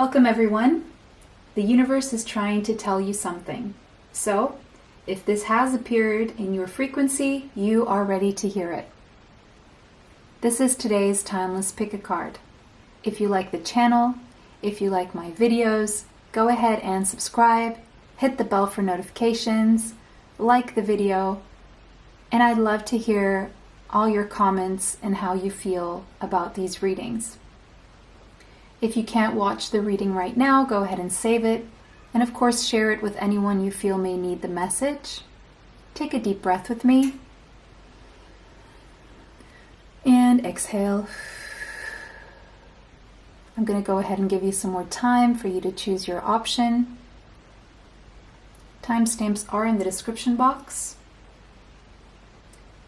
Welcome everyone. The universe is trying to tell you something. So, if this has appeared in your frequency, you are ready to hear it. This is today's Timeless Pick a Card. If you like the channel, if you like my videos, go ahead and subscribe, hit the bell for notifications, like the video, and I'd love to hear all your comments and how you feel about these readings. If you can't watch the reading right now, go ahead and save it. And of course, share it with anyone you feel may need the message. Take a deep breath with me. And exhale. I'm going to go ahead and give you some more time for you to choose your option. Timestamps are in the description box.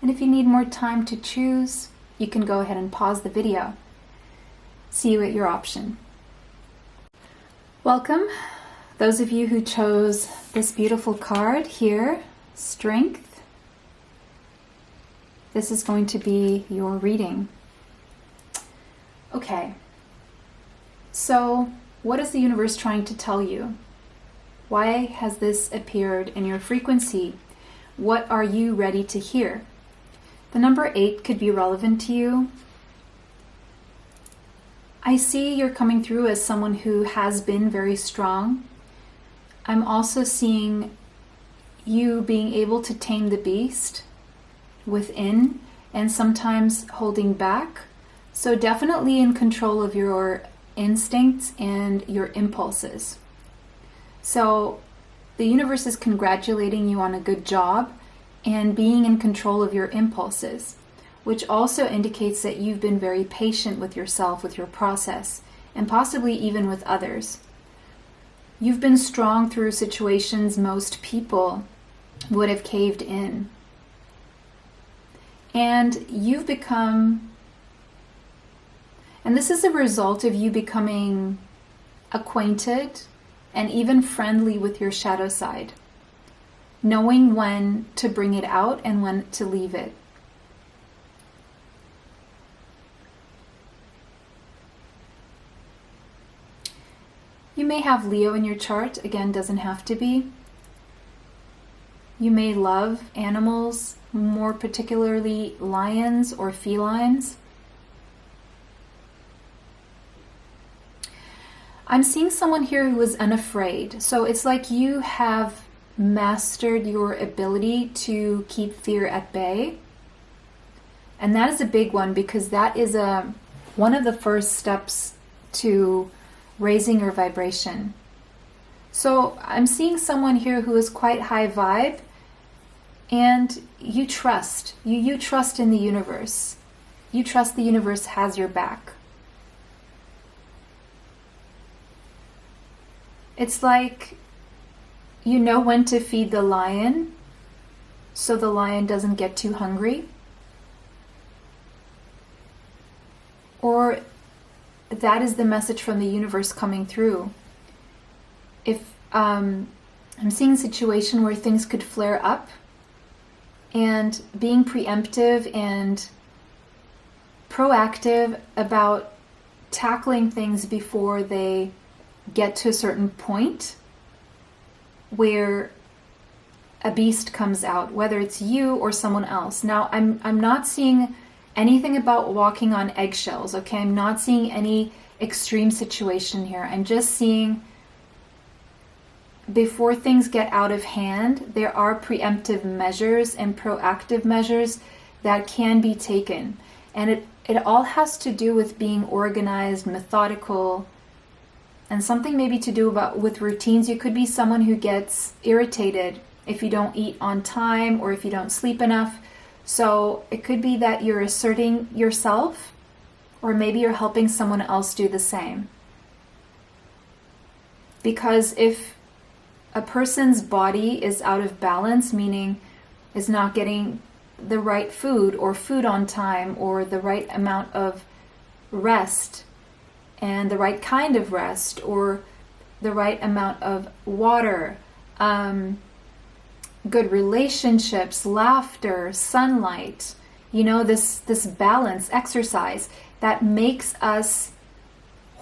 And if you need more time to choose, you can go ahead and pause the video. See you at your option. Welcome, those of you who chose this beautiful card here, Strength. This is going to be your reading. Okay, so what is the universe trying to tell you? Why has this appeared in your frequency? What are you ready to hear? The number 8 could be relevant to you. I see you're coming through as someone who has been very strong. I'm also seeing you being able to tame the beast within and sometimes holding back. So definitely in control of your instincts and your impulses. So the universe is congratulating you on a good job and being in control of your impulses, which also indicates that you've been very patient with yourself, with your process, and possibly even with others. You've been strong through situations most people would have caved in. And you've become, and this is a result of you becoming acquainted and even friendly with your shadow side, knowing when to bring it out and when to leave it. You may have Leo in your chart, again, doesn't have to be. You may love animals, more particularly lions or felines. I'm seeing someone here who is unafraid. So it's like you have mastered your ability to keep fear at bay. And that is a big one because that is one of the first steps to raising your vibration. So I'm seeing someone here who is quite high vibe, and you trust. You trust in the universe. You trust the universe has your back. It's like you know when to feed the lion so the lion doesn't get too hungry. Or that is the message from the universe coming through. If I'm seeing a situation where things could flare up, and being preemptive and proactive about tackling things before they get to a certain point where a beast comes out, whether it's you or someone else. Now, I'm not seeing anything about walking on eggshells, okay? I'm not seeing any extreme situation here. I'm just seeing before things get out of hand, there are preemptive measures and proactive measures that can be taken. And it all has to do with being organized, methodical, and something maybe to do with routines. You could be someone who gets irritated if you don't eat on time or if you don't sleep enough. So it could be that you're asserting yourself, or maybe you're helping someone else do the same. Because if a person's body is out of balance, meaning is not getting the right food or food on time or the right amount of rest and the right kind of rest or the right amount of water, good relationships, laughter, sunlight, this balance, exercise that makes us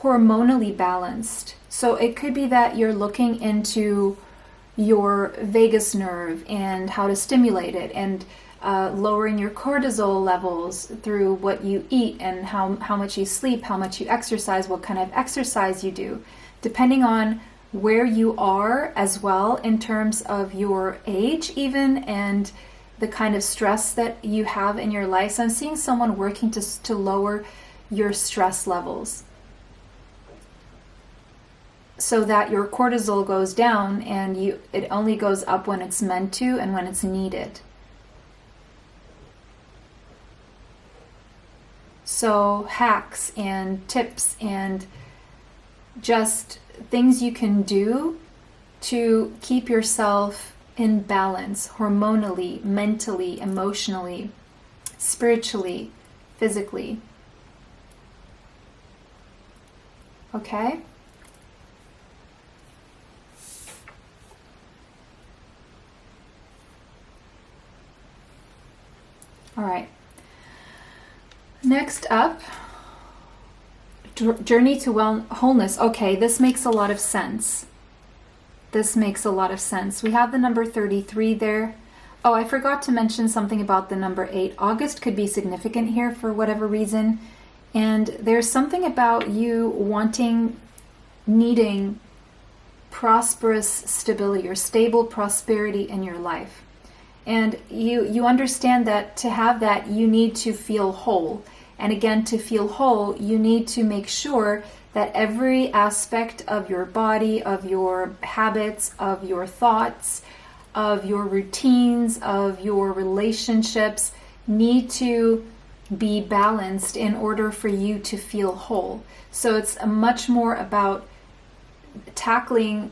hormonally balanced. So it could be that you're looking into your vagus nerve and how to stimulate it, and lowering your cortisol levels through what you eat and how much you sleep, how much you exercise, what kind of exercise you do, depending on where you are as well in terms of your age even, and the kind of stress that you have in your life. So I'm seeing someone working to lower your stress levels so that your cortisol goes down, and it only goes up when it's meant to and when it's needed. So hacks and tips and just things you can do to keep yourself in balance hormonally, mentally, emotionally, spiritually, physically. Okay? All right. Next up, journey to wholeness. Okay, this makes a lot of sense. This makes a lot of sense. We have the number 33 there. Oh, I forgot to mention something about the number 8. August could be significant here for whatever reason. And there's something about you needing prosperous stability or stable prosperity in your life. And you understand that to have that, you need to feel whole. And again, to feel whole, you need to make sure that every aspect of your body, of your habits, of your thoughts, of your routines, of your relationships need to be balanced in order for you to feel whole. So it's much more about tackling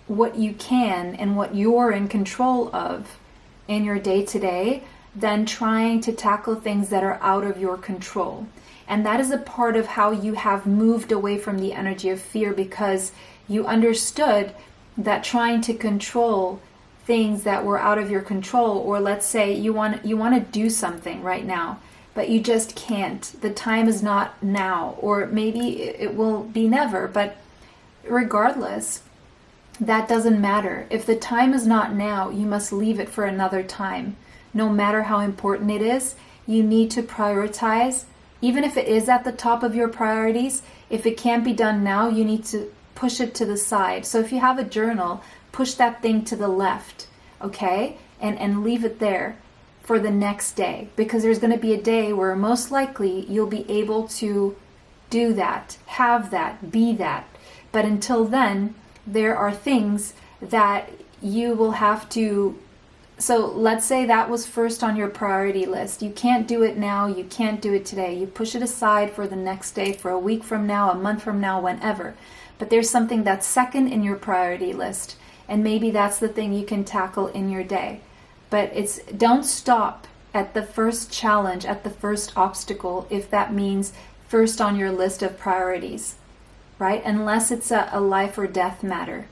what you can and what you're in control of in your day-to-day than trying to tackle things that are out of your control. And that is a part of how you have moved away from the energy of fear, because you understood that trying to control things that were out of your control, or let's say you want to do something right now, but you just can't. The time is not now, or maybe it will be never, but regardless, that doesn't matter. If the time is not now, you must leave it for another time. No matter how important it is, you need to prioritize. Even if it is at the top of your priorities, if it can't be done now, you need to push it to the side. So if you have a journal, push that thing to the left, okay? And leave it there for the next day, because there's going to be a day where most likely you'll be able to do that, have that, be that. But until then, there are things that you will have to. So let's say that was first on your priority list. You can't do it now, you can't do it today. You push it aside for the next day, for a week from now, a month from now, whenever. But there's something that's second in your priority list, and maybe that's the thing you can tackle in your day. But don't stop at the first challenge, at the first obstacle, if that means first on your list of priorities, right? Unless it's a life or death matter.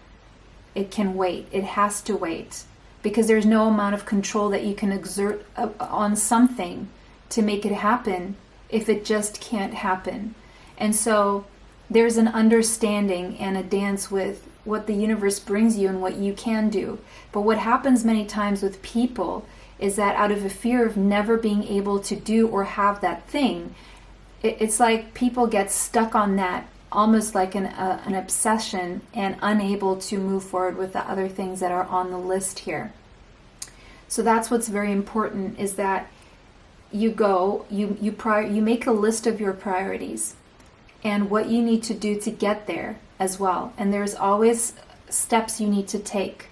It can wait. It has to wait. Because there's no amount of control that you can exert on something to make it happen if it just can't happen. And so there's an understanding and a dance with what the universe brings you and what you can do. But what happens many times with people is that out of a fear of never being able to do or have that thing, it's like people get stuck on that, almost like an obsession, and unable to move forward with the other things that are on the list here. So that's what's very important, is that you make a list of your priorities and what you need to do to get there as well. And there's always steps you need to take.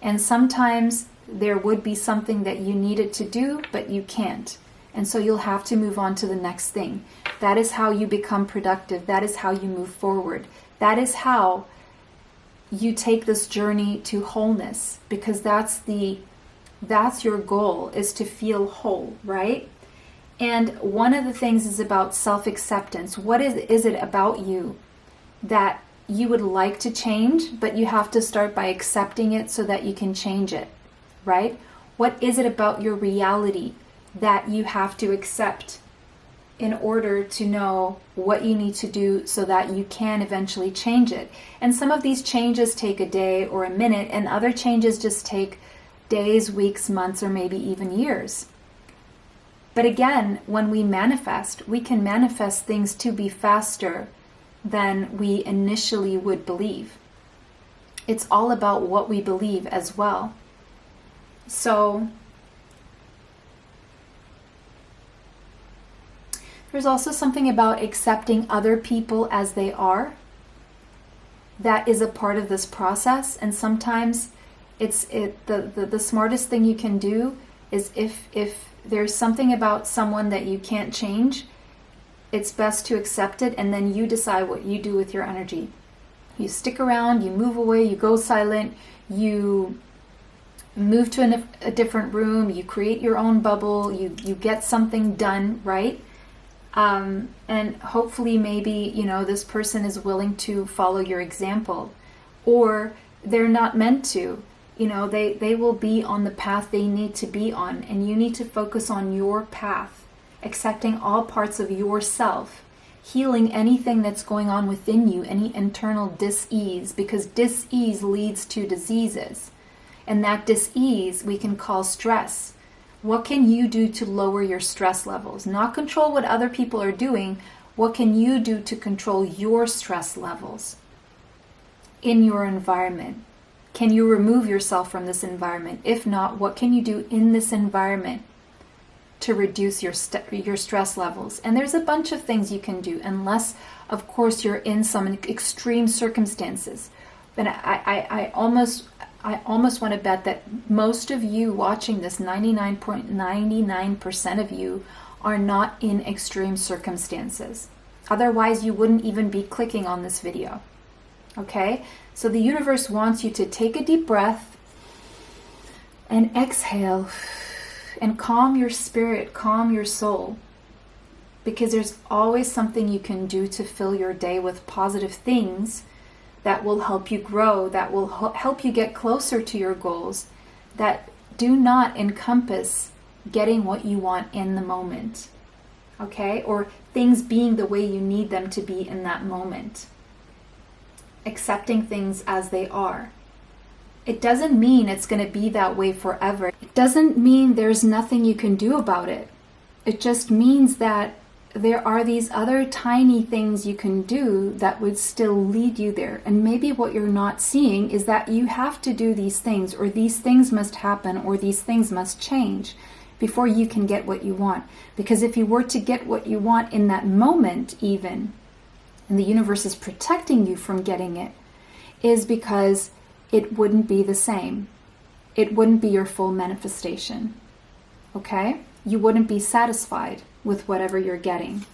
And sometimes there would be something that you needed to do, but you can't. And so you'll have to move on to the next thing. That is how you become productive. That is how you move forward. That is how you take this journey to wholeness, because that's your goal, is to feel whole, right? And one of the things is about self-acceptance. What is it about you that you would like to change, but you have to start by accepting it so that you can change it, right? What is it about your reality that you have to accept in order to know what you need to do so that you can eventually change it. And some of these changes take a day or a minute, and other changes just take days, weeks, months, or maybe even years. But again, when we manifest, we can manifest things to be faster than we initially would believe. It's all about what we believe as well. So there's also something about accepting other people as they are. That is a part of this process, and sometimes the smartest thing you can do is if there's something about someone that you can't change, it's best to accept it, and then you decide what you do with your energy. You stick around, you move away, you go silent, you move to a different room, you create your own bubble, you get something done, right? And hopefully maybe, this person is willing to follow your example, or they're not meant to. They will be on the path they need to be on, and you need to focus on your path, accepting all parts of yourself, healing anything that's going on within you, any internal dis-ease, because dis-ease leads to diseases. And that dis-ease we can call stress. What can you do to lower your stress levels? Not control what other people are doing. What can you do to control your stress levels in your environment? Can you remove yourself from this environment? If not, what can you do in this environment to reduce your stress levels? And there's a bunch of things you can do, unless, of course, you're in some extreme circumstances. But I almost want to bet that most of you watching this, 99.99% of you, are not in extreme circumstances. Otherwise, you wouldn't even be clicking on this video. Okay? So the universe wants you to take a deep breath and exhale and calm your spirit, calm your soul. Because there's always something you can do to fill your day with positive things that will help you grow, that will help you get closer to your goals, that do not encompass getting what you want in the moment, okay? Or things being the way you need them to be in that moment. Accepting things as they are. It doesn't mean it's going to be that way forever. It doesn't mean there's nothing you can do about it. It just means that there are these other tiny things you can do that would still lead you there. And maybe what you're not seeing is that you have to do these things, or these things must happen, or these things must change before you can get what you want. Because if you were to get what you want in that moment even, and the universe is protecting you from getting it, is because it wouldn't be the same. It wouldn't be your full manifestation. Okay? You wouldn't be satisfied with whatever you're getting.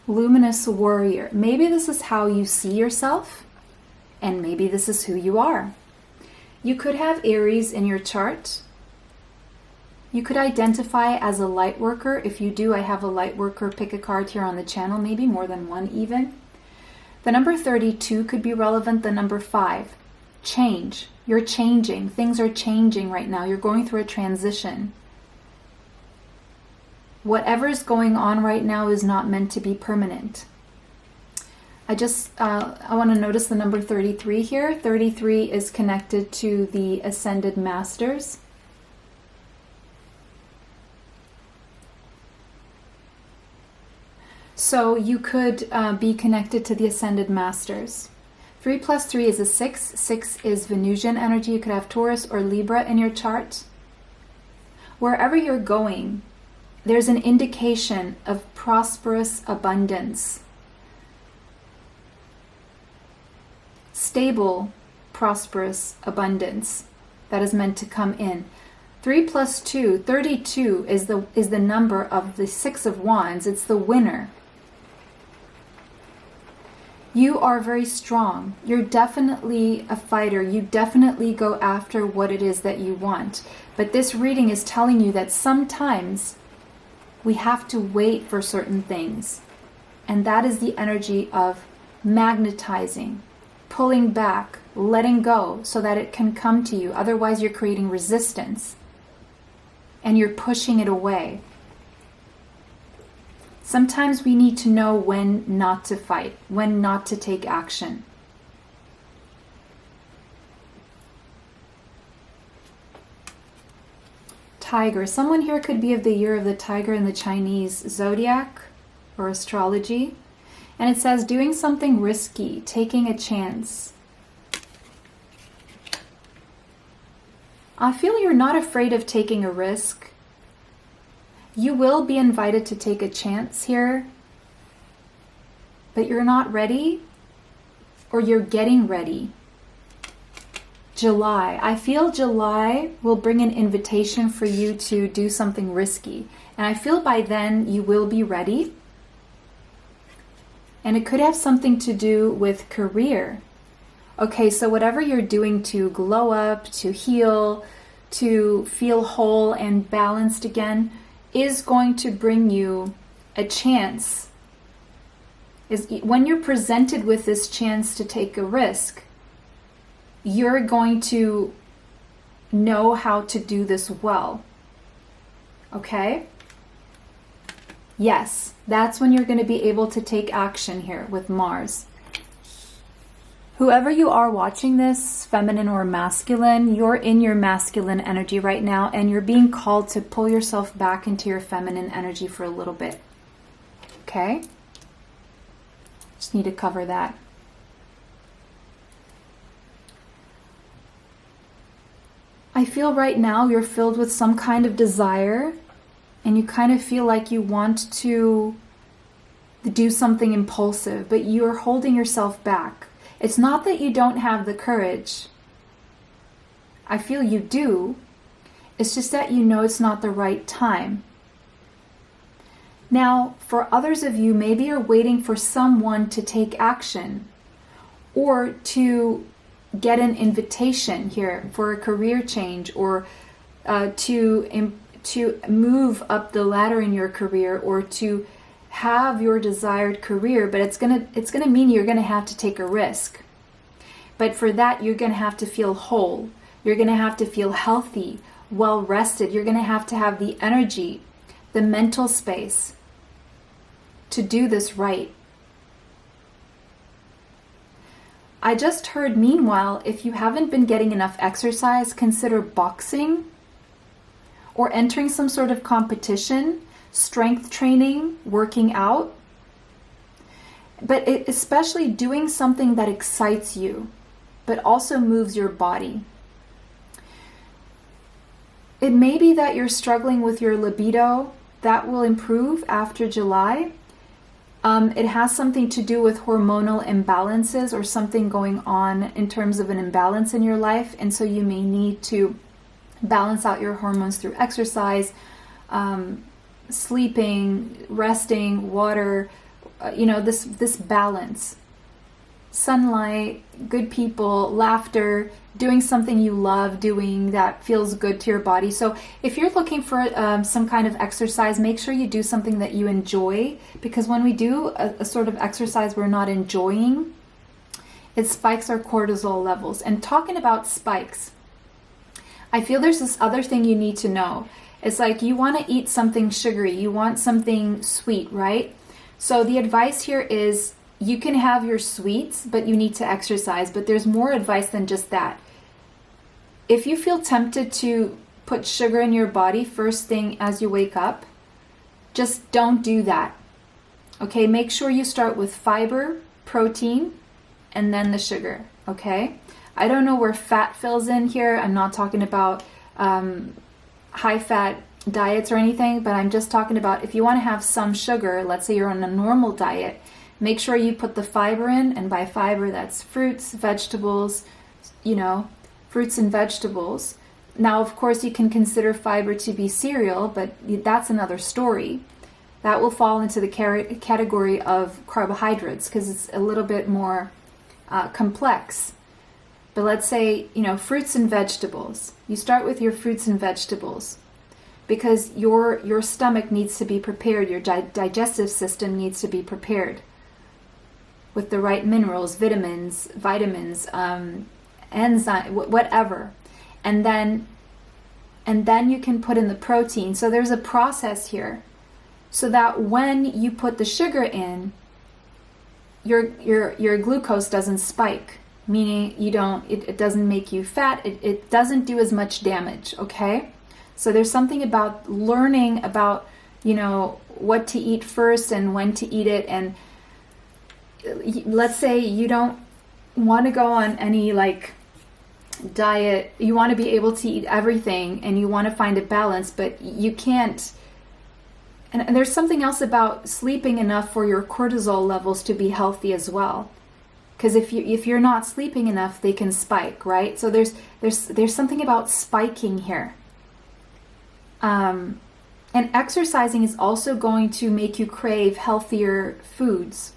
Luminous warrior. Maybe this is how you see yourself, and maybe this is who you are. You could have Aries in your chart. You could identify as a light worker. If you do, I have a light worker pick a card here on the channel, maybe more than one even. The number 32 could be relevant. The number 5, change. You're changing. Things are changing right now. You're going through a transition. Whatever is going on right now is not meant to be permanent. I want to notice the number 33 here. 33 is connected to the Ascended Masters. So you could be connected to the Ascended Masters. 3 plus 3 is a 6. 6 is Venusian energy. You could have Taurus or Libra in your chart. Wherever you're going, there's an indication of prosperous abundance. Stable, prosperous abundance that is meant to come in. 3 plus 2, 32 is the number of the 6 of Wands. It's the winner. You are very strong. You're definitely a fighter. You definitely go after what it is that you want. But this reading is telling you that sometimes we have to wait for certain things. And that is the energy of magnetizing, pulling back, letting go so that it can come to you. Otherwise, you're creating resistance and you're pushing it away. Sometimes we need to know when not to fight, when not to take action. Tiger. Someone here could be of the year of the tiger in the Chinese zodiac or astrology. And it says doing something risky, taking a chance. I feel you're not afraid of taking a risk. You will be invited to take a chance here, but you're not ready, or you're getting ready. July. I feel July will bring an invitation for you to do something risky. And I feel by then you will be ready. And it could have something to do with career. Okay, so whatever you're doing to glow up, to heal, to feel whole and balanced again, is going to bring you a chance. When you're presented with this chance to take a risk, you're going to know how to do this well. Okay? Yes, that's when you're going to be able to take action here with Mars. Whoever you are watching this, feminine or masculine, you're in your masculine energy right now, and you're being called to pull yourself back into your feminine energy for a little bit. Okay? Just need to cover that. I feel right now you're filled with some kind of desire, and you kind of feel like you want to do something impulsive, but you're holding yourself back. It's not that you don't have the courage. I feel you do. It's just that you know it's not the right time. Now, for others of you, maybe you're waiting for someone to take action or to get an invitation here for a career change, or to move up the ladder in your career, or to have your desired career, but it's gonna mean you're gonna have to take a risk. But for that, you're gonna have to feel whole. You're gonna have to feel healthy, well rested. You're gonna have to have the energy, the mental space to do this right. I just heard, meanwhile, if you haven't been getting enough exercise, consider boxing or entering some sort of competition, strength training, working out. But especially doing something that excites you, but also moves your body. It may be that you're struggling with your libido. That will improve after July. It has something to do with hormonal imbalances or something going on in terms of an imbalance in your life. And so you may need to balance out your hormones through exercise, sleeping, resting, water, this balance. Sunlight, good people, laughter, doing something you love doing that feels good to your body. So if you're looking for some kind of exercise, make sure you do something that you enjoy, because when we do a sort of exercise we're not enjoying, it spikes our cortisol levels. And talking about spikes, I feel there's this other thing you need to know. It's like you want to eat something sugary, you want something sweet, right? So the advice here is you can have your sweets, but you need to exercise. But there's more advice than just that. If you feel tempted to put sugar in your body first thing as you wake up, just don't do that. Okay, make sure you start with fiber, protein, and then the sugar, okay? I don't know where fat fills in here. I'm not talking about high-fat diets or anything, but I'm just talking about if you want to have some sugar, let's say you're on a normal diet, make sure you put the fiber in, and by fiber, that's fruits, vegetables, fruits and vegetables. Now, of course, you can consider fiber to be cereal, but that's another story. That will fall into the category of carbohydrates because it's a little bit more complex. But let's say, fruits and vegetables. You start with your fruits and vegetables because your stomach needs to be prepared, your digestive system needs to be prepared with the right minerals, vitamins, enzyme, whatever. And then you can put in the protein. So there's a process here. so that when you put the sugar in, your glucose doesn't spike, meaning it doesn't make you fat, it doesn't do as much damage, okay? So there's something about learning about, what to eat first and when to eat it. And let's say you don't want to go on any diet, you want to be able to eat everything and you want to find a balance, but you can't. And there's something else about sleeping enough for your cortisol levels to be healthy as well. Because if you're not sleeping enough, they can spike, right? So there's something about spiking here. And exercising is also going to make you crave healthier foods.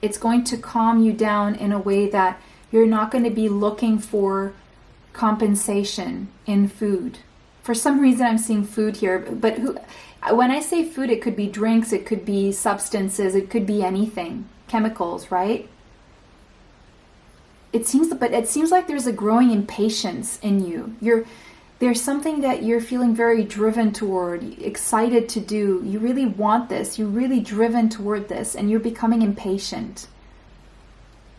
It's going to calm you down in a way that you're not going to be looking for compensation in food. For some reason, I'm seeing food here, but when I say food, it could be drinks, it could be substances, it could be anything, chemicals, right? It seems like there's a growing impatience in you. There's something that you're feeling very driven toward, excited to do. You really want this. You're really driven toward this, and you're becoming impatient.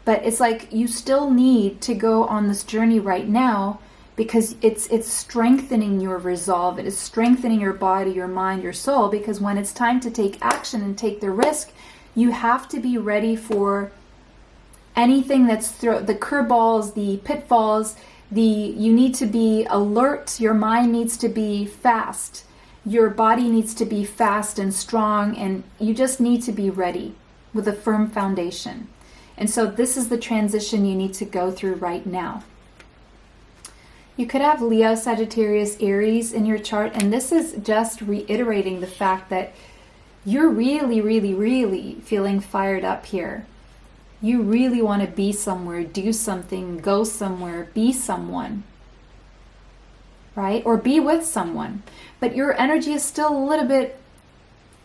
But it's like you still need to go on this journey right now, because it's strengthening your resolve. It is strengthening your body, your mind, your soul, because when it's time to take action and take the risk, you have to be ready for anything that's the curveballs, the pitfalls. You need to be alert. Your mind needs to be fast. Your body needs to be fast and strong, and you just need to be ready with a firm foundation. And so this is the transition you need to go through right now. You could have Leo, Sagittarius, Aries in your chart, and this is just reiterating the fact that you're really, really, really feeling fired up here. You really want to be somewhere, do something, go somewhere, be someone, right? Or be with someone. But your energy is still a little bit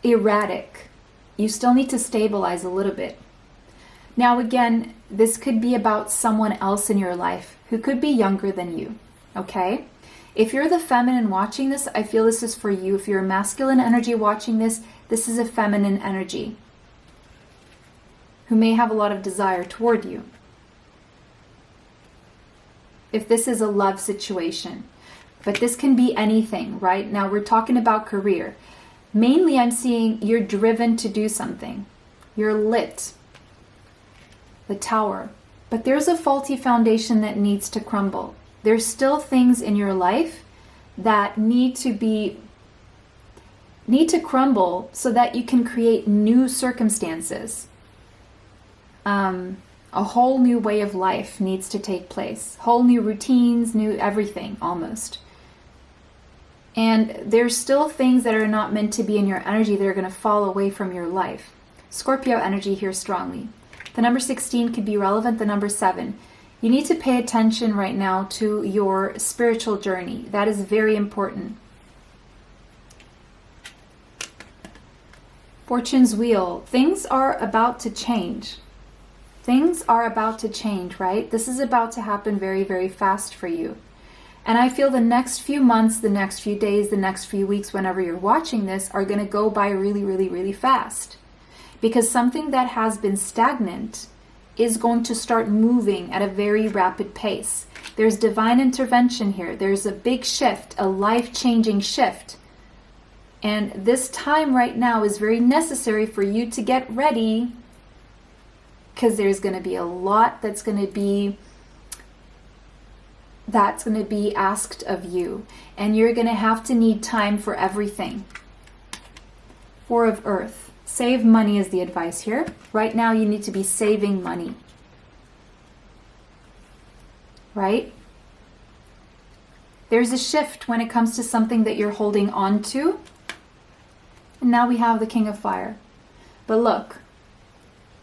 erratic. You still need to stabilize a little bit. Now, again, this could be about someone else in your life who could be younger than you, okay? If you're the feminine watching this, I feel this is for you. If you're a masculine energy watching this, this is a feminine energy who may have a lot of desire toward you. If this is a love situation, but this can be anything, right? Now we're talking about career. Mainly I'm seeing you're driven to do something. You're lit. The Tower. But there's a faulty foundation that needs to crumble. There's still things in your life that need to crumble so that you can create new circumstances. A whole new way of life needs to take place. Whole new routines, new everything almost. And there's still things that are not meant to be in your energy that are going to fall away from your life. Scorpio energy here strongly. The number 16 could be relevant, the number 7. You need to pay attention right now to your spiritual journey. That is very important. Fortune's wheel. Things are about to change. Things are about to change, right? This is about to happen very, very fast for you. And I feel the next few months, the next few days, the next few weeks, whenever you're watching this, are going to go by really, really, really fast. Because something that has been stagnant is going to start moving at a very rapid pace. There's divine intervention here. There's a big shift, a life-changing shift. And this time right now is very necessary for you to get ready, because there's going to be a lot that's going to be asked of you. And you're going to have to need time for everything. Four of Earth. Save money is the advice here. Right now you need to be saving money. Right? There's a shift when it comes to something that you're holding on to. And now we have the King of Fire. But look,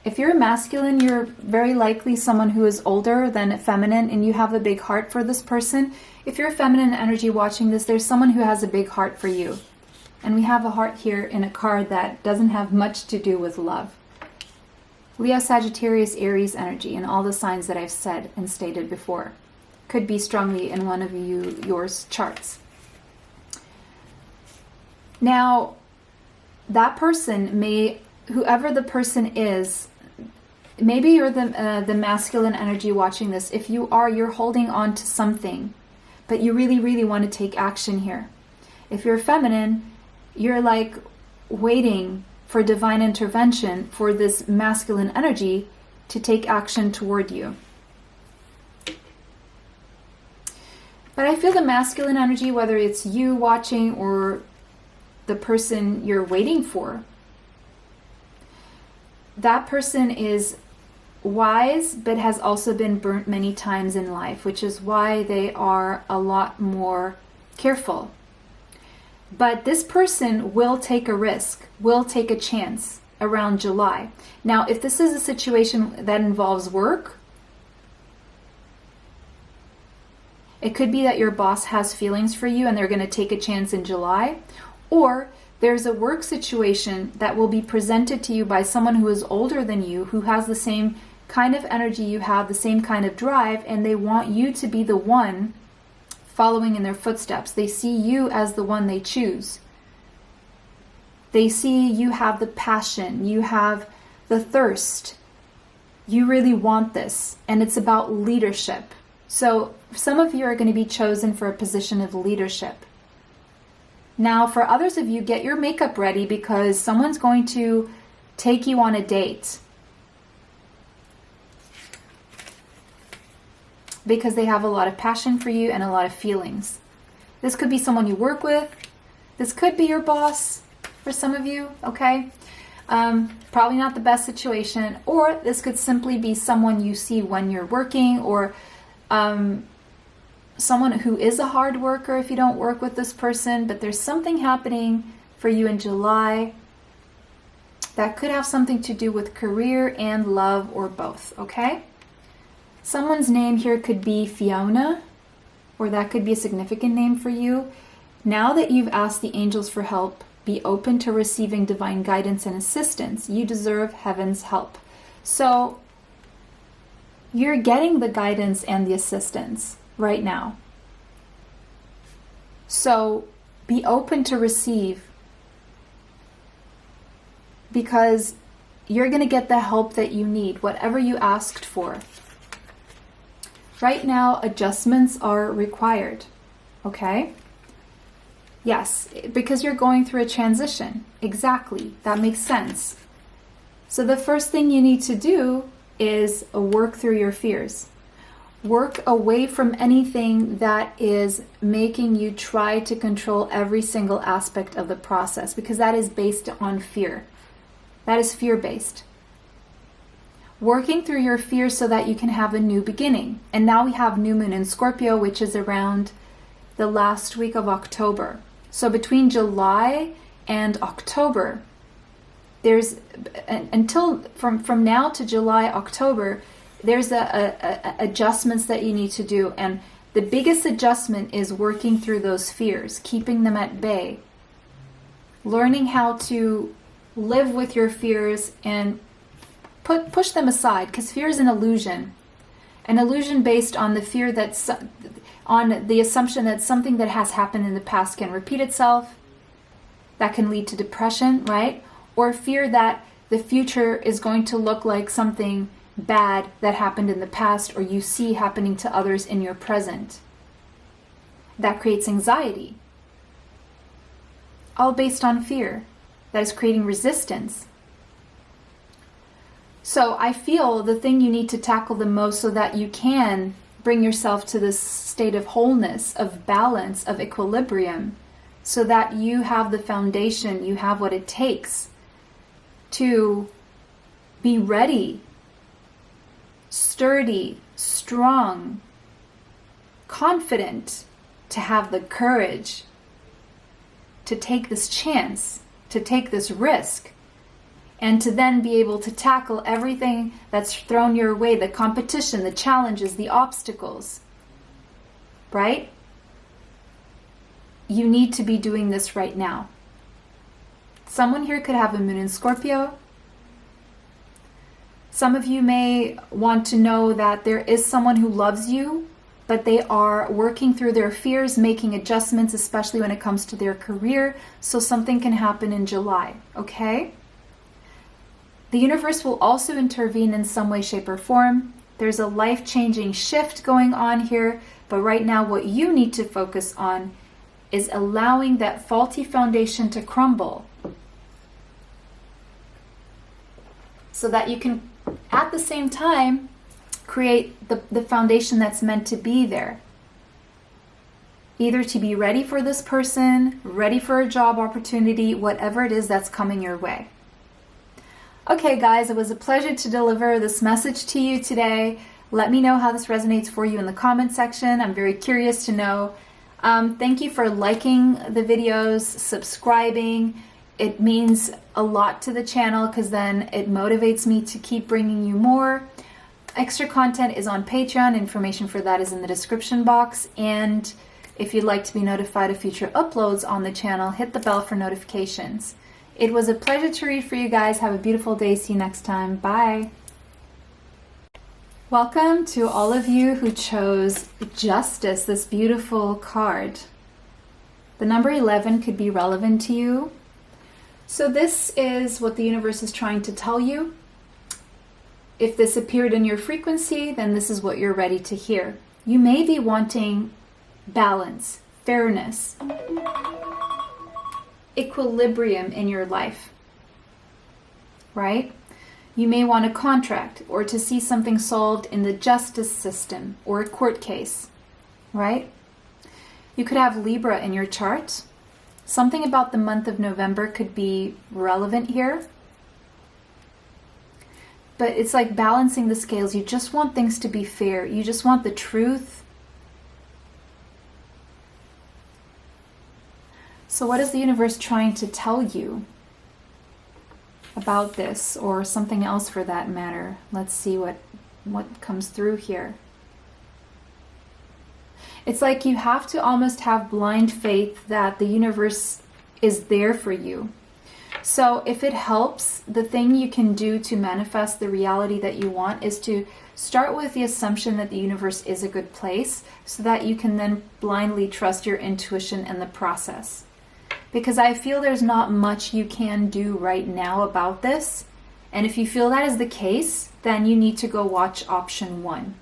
if you're a masculine, you're very likely someone who is older than a feminine, and you have a big heart for this person. If you're a feminine energy watching this, there's someone who has a big heart for you. And we have a heart here in a card that doesn't have much to do with love. Leo, Sagittarius, Aries energy, and all the signs that I've said and stated before. Could be strongly in one of yours charts. Now, that person may, whoever the person is, maybe you're the masculine energy watching this. If you are, you're holding on to something, but you really, really want to take action here. If you're feminine, you're like waiting for divine intervention for this masculine energy to take action toward you. But I feel the masculine energy, whether it's you watching or the person you're waiting for, that person is wise, but has also been burnt many times in life, which is why they are a lot more careful. But this person will take a risk, will take a chance around July. Now, if this is a situation that involves work, it could be that your boss has feelings for you and they're going to take a chance in July. Or there's a work situation that will be presented to you by someone who is older than you, who has the same kind of energy you have, the same kind of drive, and they want you to be the one following in their footsteps. They see you as the one they choose. They see you have the passion, you have the thirst. You really want this, and it's about leadership. So some of you are going to be chosen for a position of leadership. Now, for others of you, get your makeup ready because someone's going to take you on a date. Because they have a lot of passion for you and a lot of feelings. This could be someone you work with. This could be your boss for some of you, okay? Probably not the best situation. Or this could simply be someone you see when you're working, or someone who is a hard worker if you don't work with this person, but there's something happening for you in July that could have something to do with career and love, or both, okay? Someone's name here could be Fiona, or that could be a significant name for you. Now that you've asked the angels for help, be open to receiving divine guidance and assistance. You deserve heaven's help. So you're getting the guidance and the assistance right now. So be open to receive, because you're going to get the help that you need, whatever you asked for. Right now, adjustments are required, okay? Yes, because you're going through a transition. Exactly, that makes sense. So the first thing you need to do is work through your fears. Work away from anything that is making you try to control every single aspect of the process, because that is based on fear. That is fear-based. Working through your fears so that you can have a new beginning. And now we have new moon in Scorpio, which is around the last week of October. So between July and October, there's until from now to July, October, there's adjustments that you need to do. And the biggest adjustment is working through those fears, keeping them at bay, learning how to live with your fears and push them aside, because fear is an illusion based on the fear that's on the assumption that something that has happened in the past can repeat itself. That can lead to depression, right? Or fear that the future is going to look like something bad that happened in the past, or you see happening to others in your present. That creates anxiety. All based on fear. That is creating resistance. So I feel the thing you need to tackle the most so that you can bring yourself to this state of wholeness, of balance, of equilibrium, so that you have the foundation, you have what it takes to be ready, sturdy, strong, confident, to have the courage to take this chance, to take this risk, and to then be able to tackle everything that's thrown your way, the competition, the challenges, the obstacles, right? You need to be doing this right now. Someone here could have a moon in Scorpio. Some of you may want to know that there is someone who loves you, but they are working through their fears, making adjustments, especially when it comes to their career. So something can happen in July, okay? The universe will also intervene in some way, shape, or form. There's a life-changing shift going on here, but right now what you need to focus on is allowing that faulty foundation to crumble so that you can, at the same time, create the foundation that's meant to be there. Either to be ready for this person, ready for a job opportunity, whatever it is that's coming your way. Okay guys, it was a pleasure to deliver this message to you today. Let me know how this resonates for you in the comment section. I'm very curious to know. Thank you for liking the videos, subscribing. It means a lot to the channel because then it motivates me to keep bringing you more. Extra content is on Patreon. Information for that is in the description box. And if you'd like to be notified of future uploads on the channel, hit the bell for notifications. It was a pleasure to read for you guys. Have a beautiful day. See you next time. Bye. Welcome to all of you who chose Justice, this beautiful card. The number 11 could be relevant to you. So this is what the universe is trying to tell you. If this appeared in your frequency, then this is what you're ready to hear. You may be wanting balance, fairness, equilibrium in your life, right? You may want a contract or to see something solved in the justice system or a court case, right? You could have Libra in your chart. Something about the month of November could be relevant here. But it's like balancing the scales. You just want things to be fair. You just want the truth. So what is the universe trying to tell you about this, or something else for that matter? Let's see what comes through here. It's like you have to almost have blind faith that the universe is there for you. So if it helps, the thing you can do to manifest the reality that you want is to start with the assumption that the universe is a good place so that you can then blindly trust your intuition and the process. Because I feel there's not much you can do right now about this. And if you feel that is the case, then you need to go watch option 1.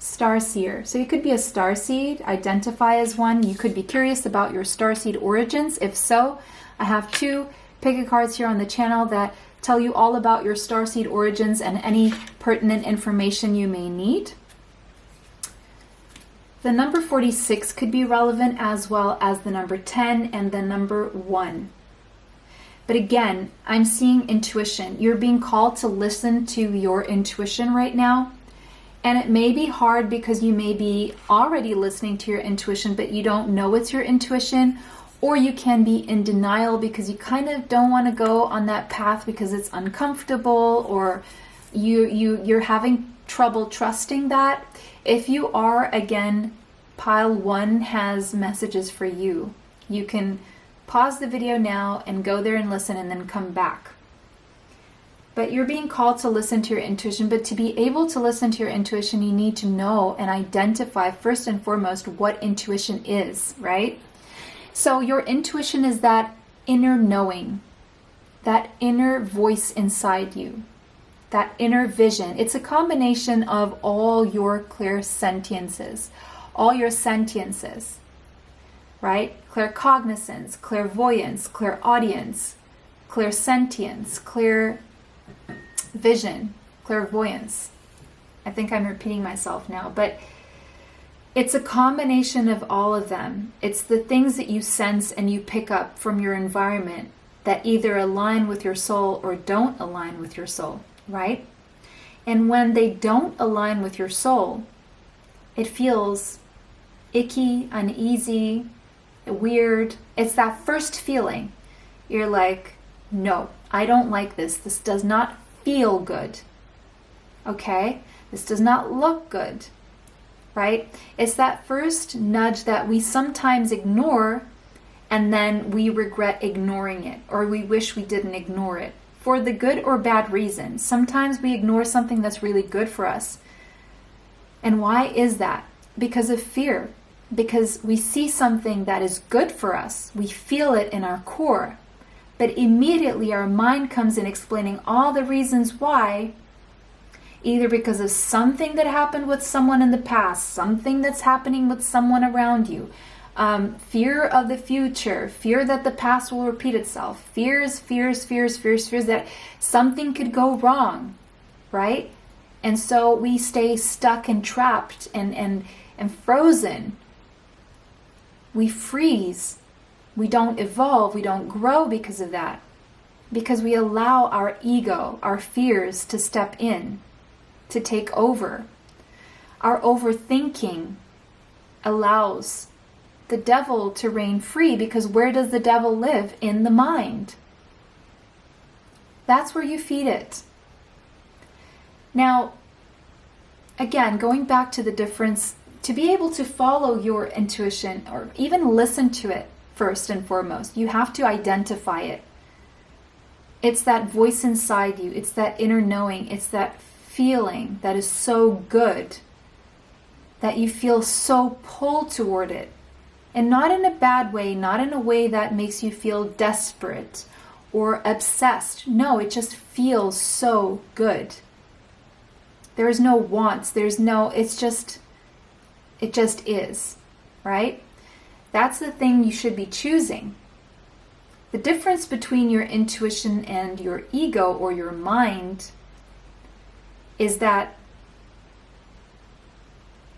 Starseer. So you could be a starseed, identify as one. You could be curious about your starseed origins. If so, I have 2 pick-a cards here on the channel that tell you all about your starseed origins and any pertinent information you may need. The number 46 could be relevant, as well as the number 10 and the number 1. But again, I'm seeing intuition. You're being called to listen to your intuition right now. And it may be hard because you may be already listening to your intuition, but you don't know it's your intuition. Or you can be in denial because you kind of don't want to go on that path because it's uncomfortable, or you're having trouble trusting that. If you are, again, pile 1 has messages for you. You can pause the video now and go there and listen and then come back. But you're being called to listen to your intuition. But to be able to listen to your intuition, you need to know and identify first and foremost what intuition is, right? So your intuition is that inner knowing, that inner voice inside you, that inner vision. It's a combination of all your clairsentiences, all your sentiences, right? Claircognizance, clairvoyance, clairaudience, clairsentience, clear vision, clairvoyance. I think I'm repeating myself now, but it's a combination of all of them. It's the things that you sense and you pick up from your environment that either align with your soul or don't align with your soul, right? And when they don't align with your soul, it feels icky, uneasy, weird. It's that first feeling. You're like, no, I don't like this. This does not feel good. Okay? This does not look good. Right? It's that first nudge that we sometimes ignore, and then we regret ignoring it, or we wish we didn't ignore it for the good or bad reason. Sometimes we ignore something that's really good for us. And why is that? Because of fear. Because we see something that is good for us. We feel it in our core. But immediately our mind comes in explaining all the reasons why, either because of something that happened with someone in the past, something that's happening with someone around you, fear of the future, fear that the past will repeat itself, fears that something could go wrong, right? And so we stay stuck and trapped and frozen. We freeze. We don't evolve. We don't grow because of that. Because we allow our ego, our fears to step in, to take over. Our overthinking allows the devil to reign free, because where does the devil live? In the mind. That's where you feed it. Now, again, going back to the difference, to be able to follow your intuition or even listen to it first and foremost, you have to identify it. It's that voice inside you. It's that inner knowing. It's that feeling that is so good that you feel so pulled toward it. And not in a bad way, not in a way that makes you feel desperate or obsessed. No, it just feels so good. There is no wants. It just is, right? That's the thing you should be choosing. The difference between your intuition and your ego or your mind is that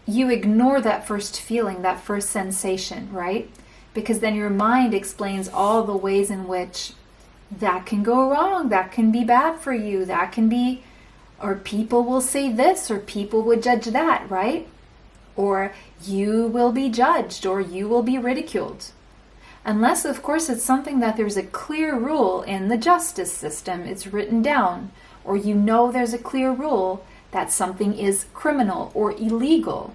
you ignore that first feeling, that first sensation, right? Because then your mind explains all the ways in which that can go wrong, that can be bad for you, that can be, or people will say this, or people would judge that, right? Or you will be judged, or you will be ridiculed. Unless, of course, it's something that there's a clear rule in the justice system, it's written down, or you know there's a clear rule that something is criminal or illegal,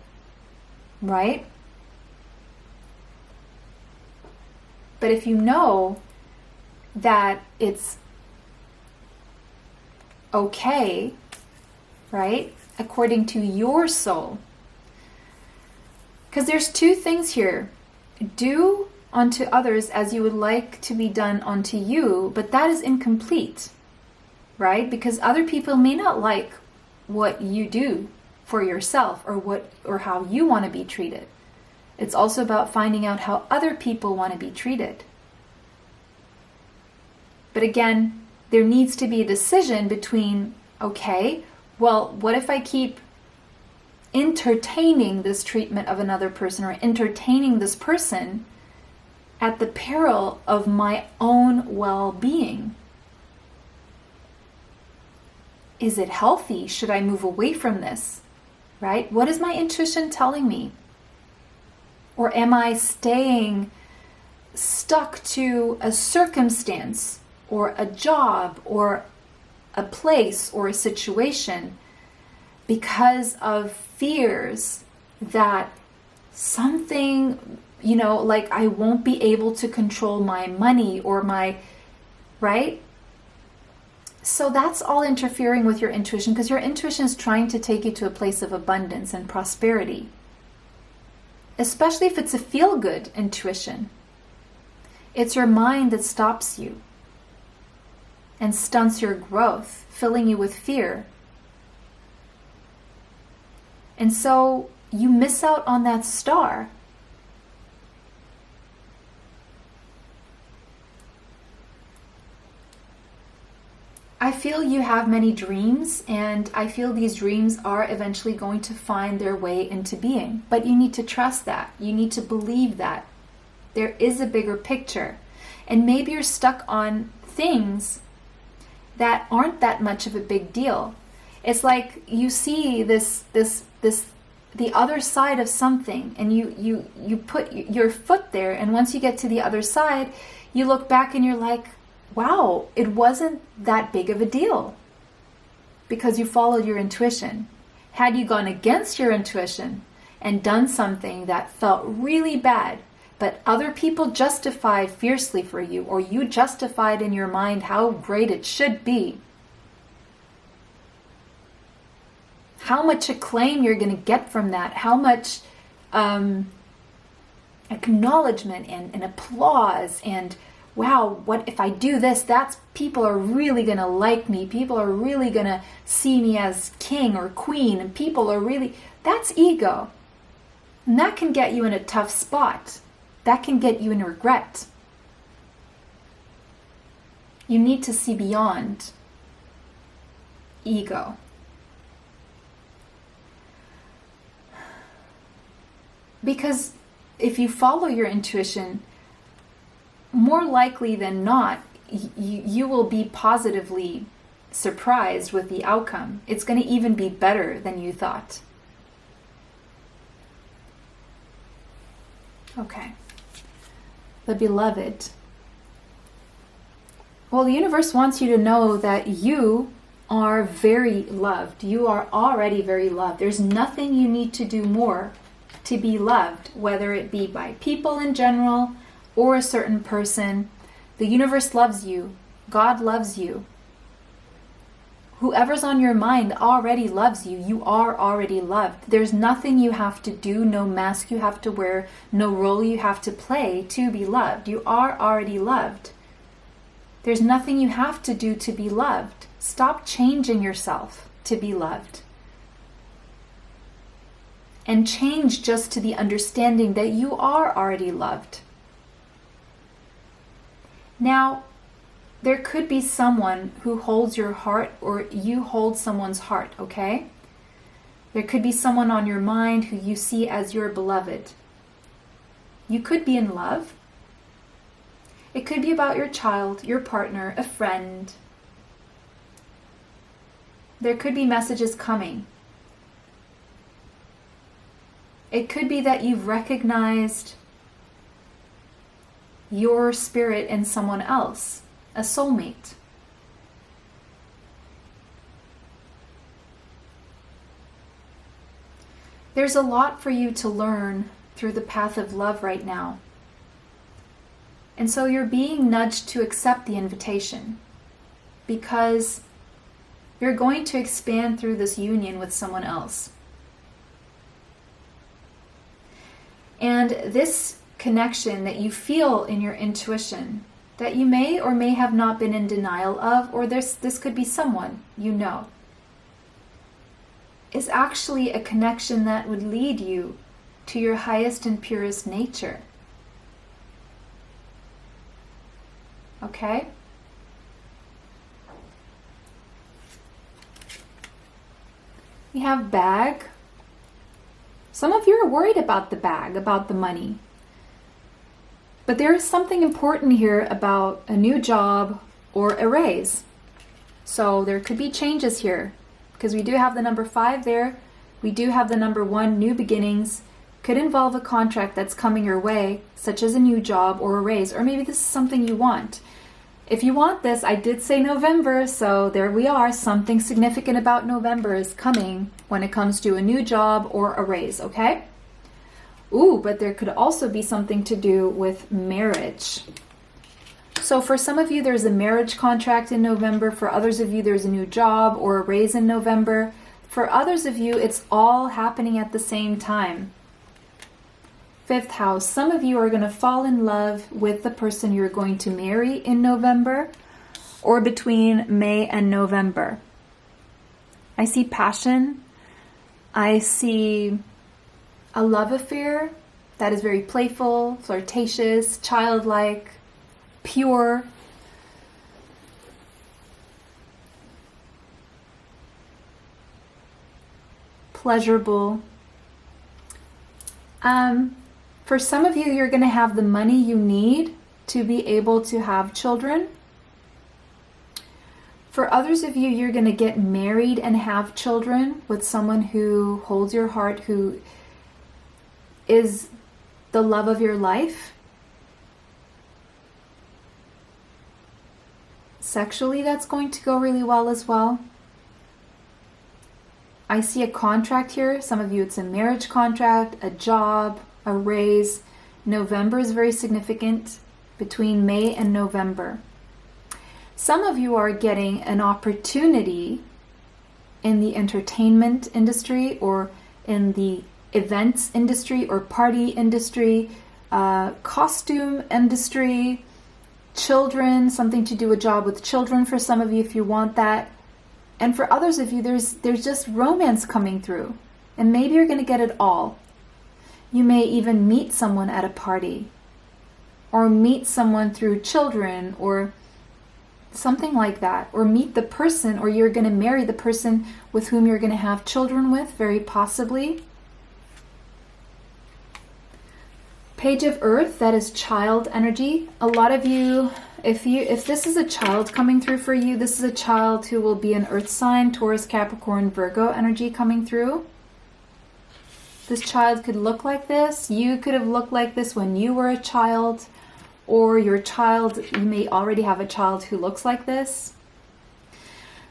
right? But if you know that it's okay, right, according to your soul, because there's two things here. Do unto others as you would like to be done unto you, but that is incomplete, right? Because other people may not like what you do for yourself or how you want to be treated. It's also about finding out how other people want to be treated. But again, there needs to be a decision between, okay, well, what if I keep entertaining this treatment of another person or entertaining this person at the peril of my own well-being? Is it healthy? Should I move away from this? Right? What is my intuition telling me? Or am I staying stuck to a circumstance or a job or a place or a situation because of fears that something, like I won't be able to control my money or my, right? So that's all interfering with your intuition, because your intuition is trying to take you to a place of abundance and prosperity. Especially if it's a feel-good intuition. It's your mind that stops you and stunts your growth, filling you with fear. And so you miss out on that star. I feel you have many dreams, and I feel these dreams are eventually going to find their way into being. But you need to trust that. You need to believe that. There is a bigger picture. And maybe you're stuck on things that aren't that much of a big deal. It's like you see the other side of something, and you put your foot there, and once you get to the other side, you look back and you're like, wow, it wasn't that big of a deal, because you followed your intuition. Had you gone against your intuition and done something that felt really bad, but other people justify fiercely for you, or you justified in your mind how great it should be. How much acclaim you're going to get from that, how much acknowledgement and applause, and wow, what if I do this, people are really going to like me, people are really going to see me as king or queen, and that's ego. And that can get you in a tough spot. That can get you in regret. You need to see beyond ego. Because if you follow your intuition, more likely than not, you will be positively surprised with the outcome. It's going to even be better than you thought. Okay. The beloved. Well, the universe wants you to know that you are very loved. You are already very loved. There's nothing you need to do more to be loved, whether it be by people in general or a certain person. The universe loves you. God loves you. Whoever's on your mind already loves you. You are already loved. There's nothing you have to do, no mask you have to wear, no role you have to play to be loved. You are already loved. There's nothing you have to do to be loved. Stop changing yourself to be loved. And change just to the understanding that you are already loved. Now, there could be someone who holds your heart, or you hold someone's heart, okay? There could be someone on your mind who you see as your beloved. You could be in love. It could be about your child, your partner, a friend. There could be messages coming. It could be that you've recognized your spirit in someone else, a soulmate. There's a lot for you to learn through the path of love right now. And so you're being nudged to accept the invitation, because you're going to expand through this union with someone else. And this connection that you feel in your intuition, that you may or may have not been in denial of, or this could be someone you know, is actually a connection that would lead you to your highest and purest nature. Okay? We have bag. Some of you are worried about the bag, about the money. But there is something important here about a new job or a raise. So there could be changes here, because we do have the number 5 there. We do have the number 1, new beginnings. Could involve a contract that's coming your way, such as a new job or a raise, or maybe this is something you want. If you want this, I did say November, so there we are. Something significant about November is coming when it comes to a new job or a raise, okay? Ooh, but there could also be something to do with marriage. So for some of you, there's a marriage contract in November. For others of you, there's a new job or a raise in November. For others of you, it's all happening at the same time. 5th house, some of you are going to fall in love with the person you're going to marry in November, or between May and November. I see passion. I see a love affair that is very playful, flirtatious, childlike, pure. Pleasurable. For some of you, you're going to have the money you need to be able to have children. For others of you, you're going to get married and have children with someone who holds your heart, who is the love of your life. Sexually, that's going to go really well as well. I see a contract here. Some of you, it's a marriage contract, a job, a raise. November is very significant, between May and November. Some of you are getting an opportunity in the entertainment industry or in the events industry or party industry, costume industry, children, something to do a job with children for some of you if you want that. And for others of you, there's just romance coming through. And maybe you're going to get it all. You may even meet someone at a party, or meet someone through children, or something like that, or meet the person, or you're going to marry the person with whom you're going to have children with, very possibly. Page of Earth, that is child energy. A lot of you, if this is a child coming through for you, this is a child who will be an earth sign, Taurus, Capricorn, Virgo energy coming through. This child could look like this. You could have looked like this when you were a child, or your child, you may already have a child who looks like this.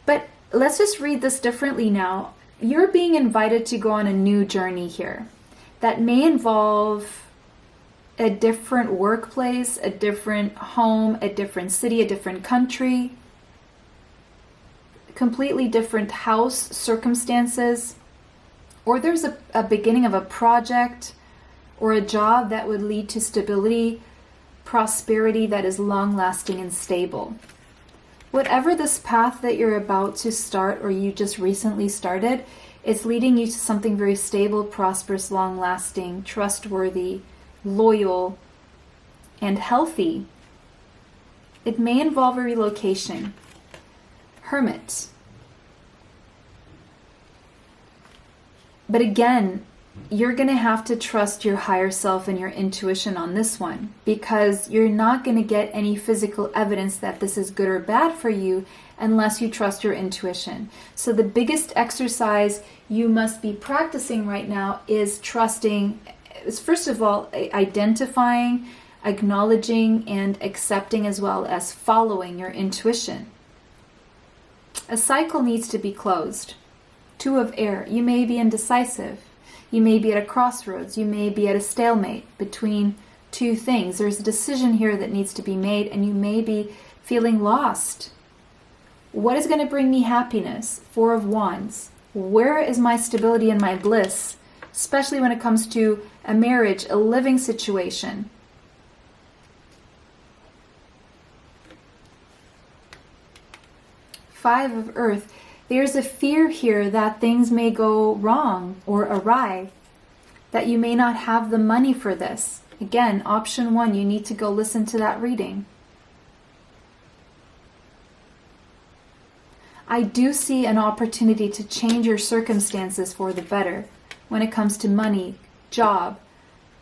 But let's just read this differently now. You're being invited to go on a new journey here that may involve a different workplace, a different home, a different city, a different country, completely different house circumstances, or there's a beginning of a project or a job that would lead to stability, prosperity that is long-lasting and stable. Whatever this path that you're about to start or you just recently started, it's leading you to something very stable, prosperous, long-lasting, trustworthy, loyal, and healthy. It may involve a relocation. Hermit. But again, you're going to have to trust your higher self and your intuition on this one, because you're not going to get any physical evidence that this is good or bad for you unless you trust your intuition. So the biggest exercise you must be practicing right now is trusting, is first of all, identifying, acknowledging, and accepting, as well as following your intuition. A cycle needs to be closed. Two of air. You may be indecisive. You may be at a crossroads. You may be at a stalemate between two things. There's a decision here that needs to be made, and you may be feeling lost. What is going to bring me happiness? Four of Wands. Where is my stability and my bliss? Especially when it comes to a marriage, a living situation. Five of Earth. There's a fear here that things may go wrong or awry, that you may not have the money for this. Again, option one, you need to go listen to that reading. I do see an opportunity to change your circumstances for the better when it comes to money, job,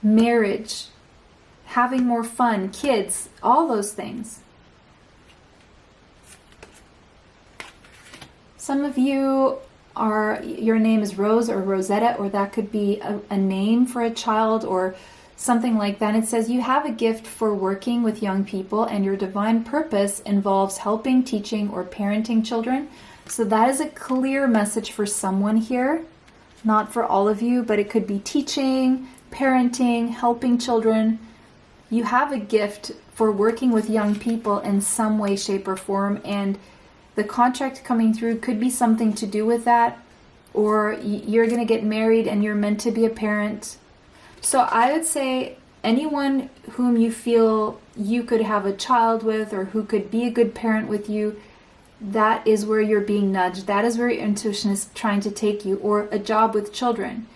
marriage, having more fun, kids, all those things. Some of you are, your name is Rose or Rosetta, or that could be a name for a child or something like that. It says you have a gift for working with young people, and your divine purpose involves helping, teaching, or parenting children. So that is a clear message for someone here, not for all of you, but it could be teaching, parenting, helping children. You have a gift for working with young people in some way, shape, or form, and the contract coming through could be something to do with that, or you're going to get married and you're meant to be a parent. So I would say anyone whom you feel you could have a child with, or who could be a good parent with you, that is where you're being nudged. That is where your intuition is trying to take you, or a job with children.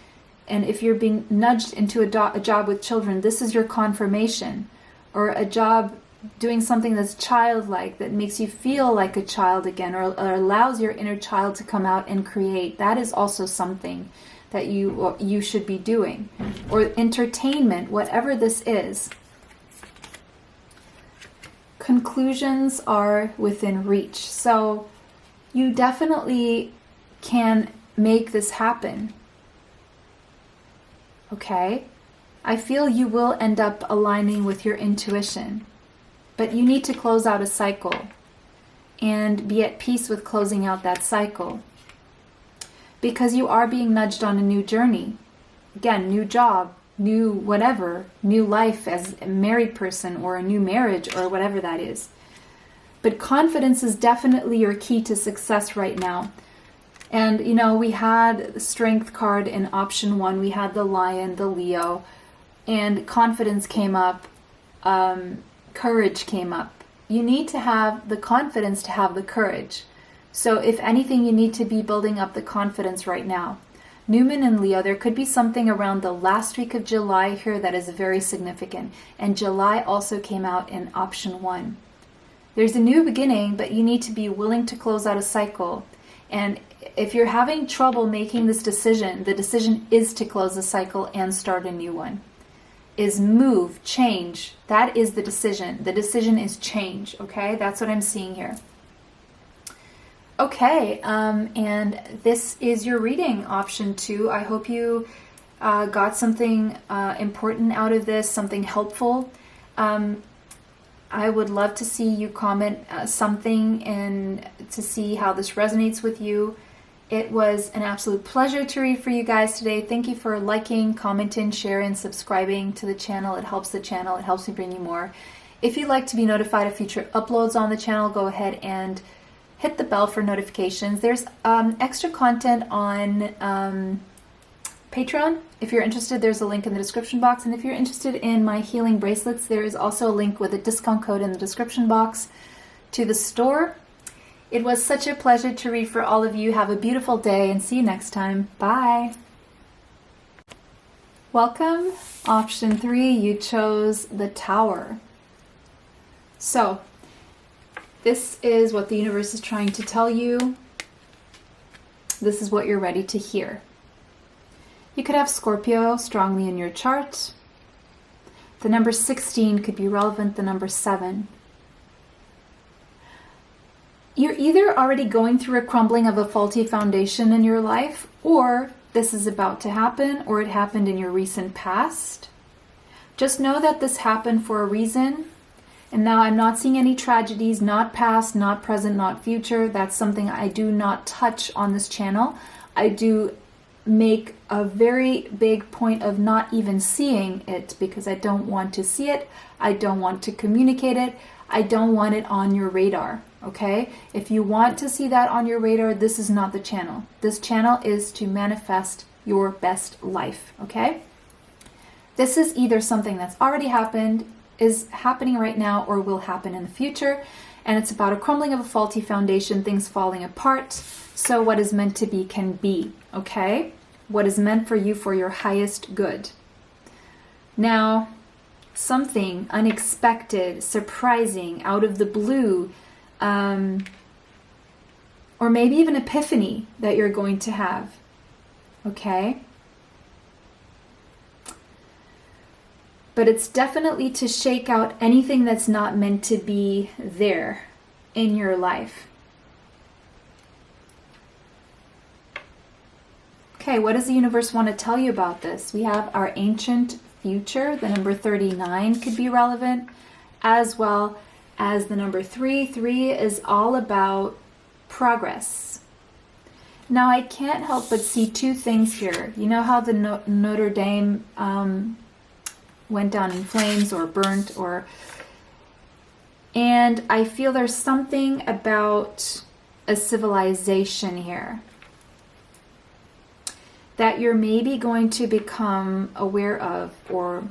And if you're being nudged into a job with children, this is your confirmation, or a job doing something that's childlike, that makes you feel like a child again, or allows your inner child to come out and create. That is also something that you should be doing. Or entertainment, whatever this is. Conclusions are within reach. So you definitely can make this happen. Okay? I feel you will end up aligning with your intuition. But you need to close out a cycle and be at peace with closing out that cycle, because you are being nudged on a new journey. Again, new job, new whatever, new life as a married person or a new marriage or whatever that is. But confidence is definitely your key to success right now. And, you know, we had the Strength card in option 1. We had the Lion, the Leo, and confidence came up. Courage came up. You need to have the confidence to have the courage. So if anything, you need to be building up the confidence right now. Newman and Leo, there could be something around the last week of July here that is very significant. And July also came out in option 1. There's a new beginning, but you need to be willing to close out a cycle. And if you're having trouble making this decision, the decision is to close the cycle and start a new one. Is move, change. That is the decision. The decision is change, okay? That's what I'm seeing here. Okay, and this is your reading, option 2. I hope you got something important out of this, something helpful. I would love to see you comment something and to see how this resonates with you. It was an absolute pleasure to read for you guys today. Thank you for liking, commenting, sharing, subscribing to the channel. It helps the channel. It helps me bring you more. If you'd like to be notified of future uploads on the channel, go ahead and hit the bell for notifications. There's extra content on Patreon. If you're interested, there's a link in the description box. And if you're interested in my healing bracelets, there is also a link with a discount code in the description box to the store. It was such a pleasure to read for all of you. Have a beautiful day and see you next time. Bye. Welcome. Option 3, you chose the Tower. So, this is what the universe is trying to tell you. This is what you're ready to hear. You could have Scorpio strongly in your chart. The number 16 could be relevant, the number 7. You're either already going through a crumbling of a faulty foundation in your life, or this is about to happen, or it happened in your recent past. Just know that this happened for a reason. And now I'm not seeing any tragedies, not past, not present, not future. That's something I do not touch on this channel. I do make a very big point of not even seeing it because I don't want to see it. I don't want to communicate it. I don't want it on your radar. Okay? If you want to see that on your radar, this is not the channel. This channel is to manifest your best life. Okay? This is either something that's already happened, is happening right now, or will happen in the future. And it's about a crumbling of a faulty foundation, things falling apart. So what is meant to be can be. Okay? What is meant for you for your highest good. Now, something unexpected, surprising, out of the blue, or maybe even epiphany that you're going to have. Okay? But it's definitely to shake out anything that's not meant to be there in your life. Okay, what does the universe want to tell you about this? We have our ancient future. The number 39 could be relevant, as well as the number 3. 3 is all about progress. Now, I can't help but see two things here. You know how the Notre Dame went down in flames or burnt, and I feel there's something about a civilization here that you're maybe going to become aware of, or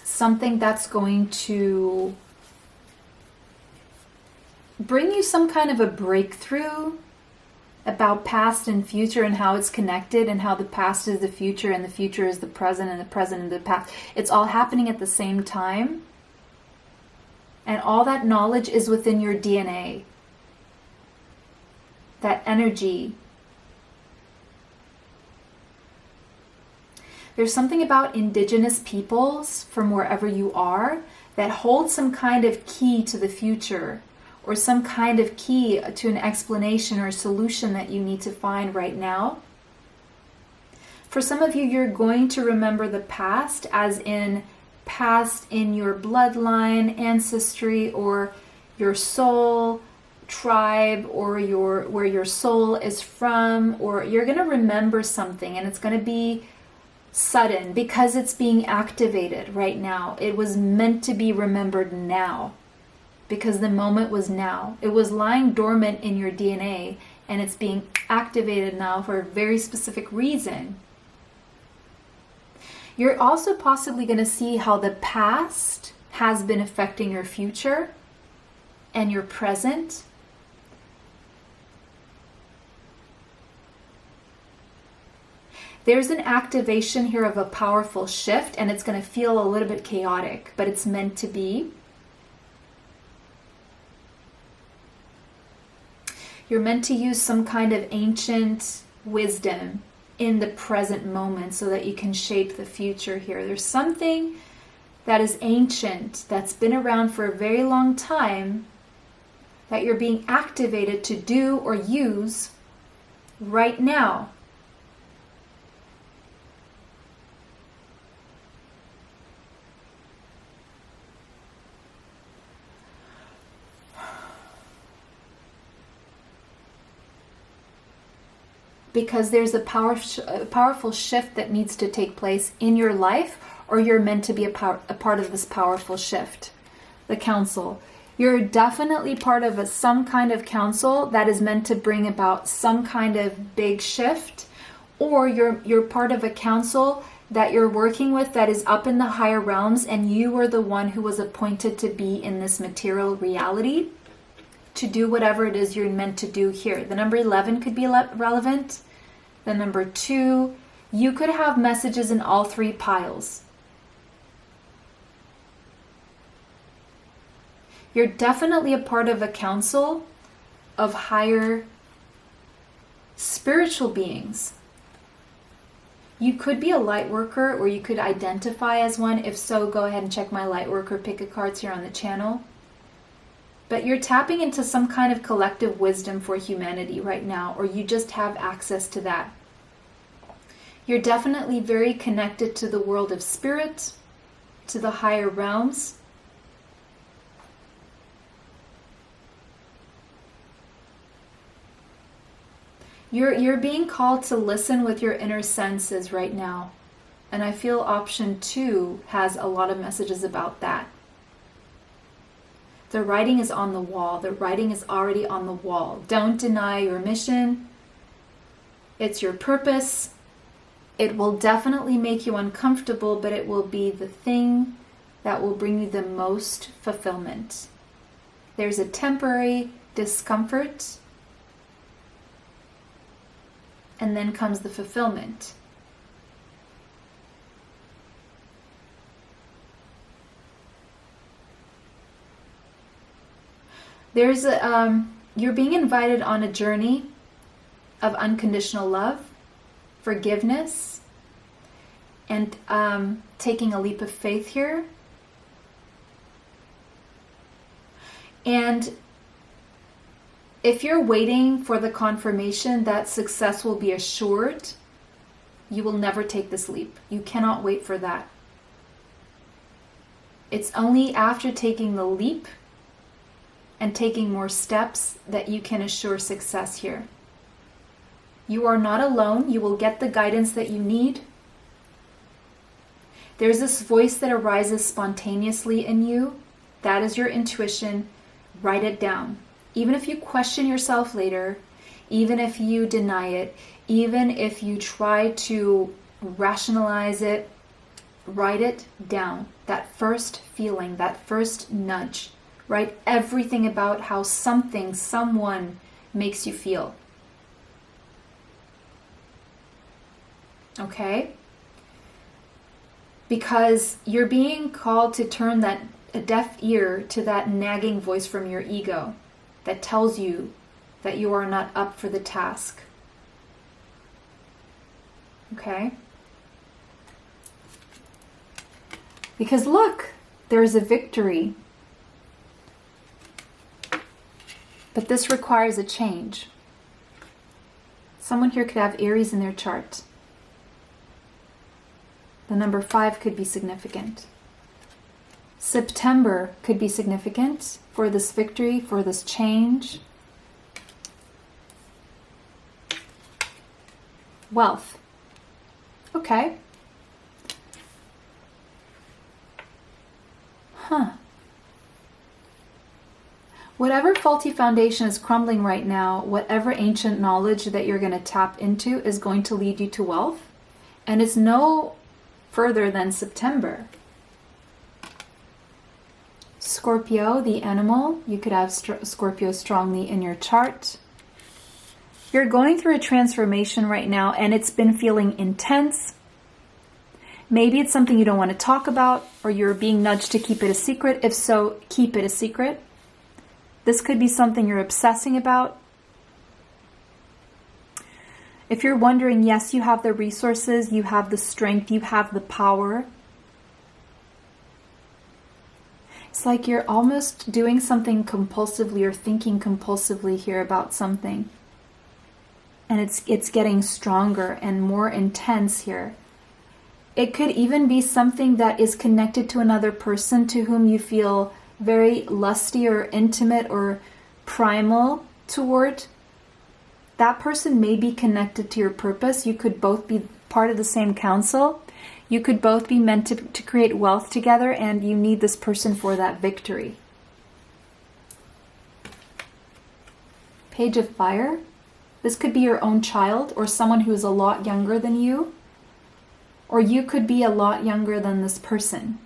something that's going to bring you some kind of a breakthrough about past and future and how it's connected, and how the past is the future and the future is the present and the present is the past. It's all happening at the same time. And all that knowledge is within your DNA. That energy. There's something about indigenous peoples from wherever you are that hold some kind of key to the future, or some kind of key to an explanation or solution that you need to find right now. For some of you, you're going to remember the past, as in past in your bloodline, ancestry, or your soul tribe, or where your soul is from, or you're going to remember something, and it's going to be sudden because it's being activated right now. It was meant to be remembered now because the moment was now. It was lying dormant in your DNA and it's being activated now for a very specific reason. You're also possibly going to see how the past has been affecting your future and your present. There's an activation here of a powerful shift, and it's going to feel a little bit chaotic, but it's meant to be. You're meant to use some kind of ancient wisdom in the present moment so that you can shape the future here. There's something that is ancient, that's been around for a very long time, that you're being activated to do or use right now. Because there's a powerful shift that needs to take place in your life, or you're meant to be a part of this powerful shift. The council. You're definitely part of some kind of council that is meant to bring about some kind of big shift, or you're part of a council that you're working with that is up in the higher realms, and you are the one who was appointed to be in this material reality to do whatever it is you're meant to do here. The number 11 could be relevant. The number 2, you could have messages in all 3 piles. You're definitely a part of a council of higher spiritual beings. You could be a light worker, or you could identify as one. If so, go ahead and check my light worker pick a cards here on the channel. But you're tapping into some kind of collective wisdom for humanity right now, or you just have access to that. You're definitely very connected to the world of spirit, to the higher realms. You're being called to listen with your inner senses right now. And I feel option 2 has a lot of messages about that. The writing is on the wall. The writing is already on the wall. Don't deny your mission. It's your purpose. It will definitely make you uncomfortable, but it will be the thing that will bring you the most fulfillment. There's a temporary discomfort, and then comes the fulfillment. There's you're being invited on a journey of unconditional love, forgiveness, and taking a leap of faith here. And if you're waiting for the confirmation that success will be assured, you will never take this leap. You cannot wait for that. It's only after taking the leap and taking more steps that you can assure success here. You are not alone. You will get the guidance that you need. There's this voice that arises spontaneously in you. That is your intuition. Write it down. Even if you question yourself later, even if you deny it, even if you try to rationalize it, write it down. That first feeling, that first nudge. Write everything about how something, someone makes you feel. Okay? Because you're being called to turn a deaf ear to that nagging voice from your ego that tells you that you are not up for the task. Okay? Because look, there's a victory. But this requires a change. Someone here could have Aries in their chart. The number 5 could be significant. September could be significant for this victory, for this change. Wealth. Okay. Whatever faulty foundation is crumbling right now, whatever ancient knowledge that you're going to tap into is going to lead you to wealth. And it's no further than September. Scorpio, the animal, you could have Scorpio strongly in your chart. You're going through a transformation right now, and it's been feeling intense. Maybe it's something you don't want to talk about, or you're being nudged to keep it a secret. If so, keep it a secret. This could be something you're obsessing about. If you're wondering, yes, you have the resources, you have the strength, you have the power. It's like you're almost doing something compulsively or thinking compulsively here about something. And it's getting stronger and more intense here. It could even be something that is connected to another person to whom you feel very lusty or intimate or primal toward. That person may be connected to your purpose. You could both be part of the same council. You could both be meant to create wealth together, and you need this person for that victory. Page of Fire. This could be your own child or someone who is a lot younger than you. Or you could be a lot younger than this person.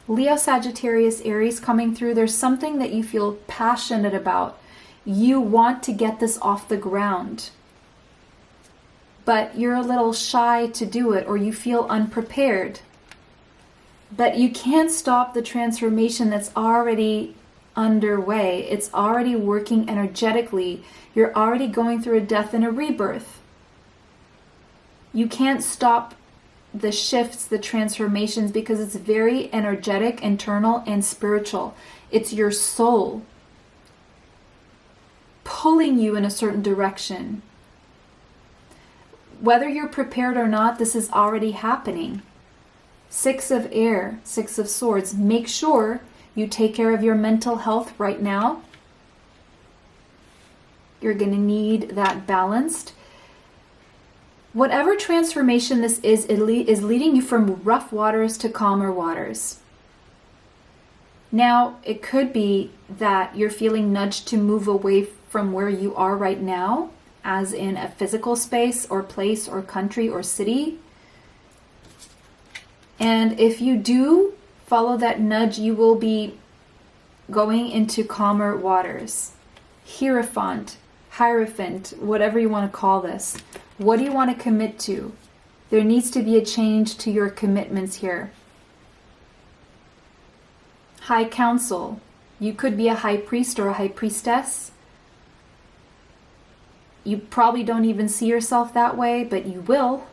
Leo, Sagittarius, Aries coming through. There's something that you feel passionate about. You want to get this off the ground. But you're a little shy to do it, or you feel unprepared. But you can't stop the transformation that's already underway. It's already working energetically. You're already going through a death and a rebirth. You can't stop the shifts, the transformations, because it's very energetic, internal, and spiritual. It's your soul pulling you in a certain direction. Whether you're prepared or not, this is already happening. 6 of Air, 6 of Swords. Make sure you take care of your mental health right now. You're going to need that balanced. Whatever transformation this is, it is leading you from rough waters to calmer waters. Now, it could be that you're feeling nudged to move away from where you are right now, as in a physical space or place or country or city. And if you do follow that nudge, you will be going into calmer waters. Hierophant, whatever you want to call this. What do you want to commit to? There needs to be a change to your commitments here. High Council. You could be a high priest or a high priestess. You probably don't even see yourself that way, but you will.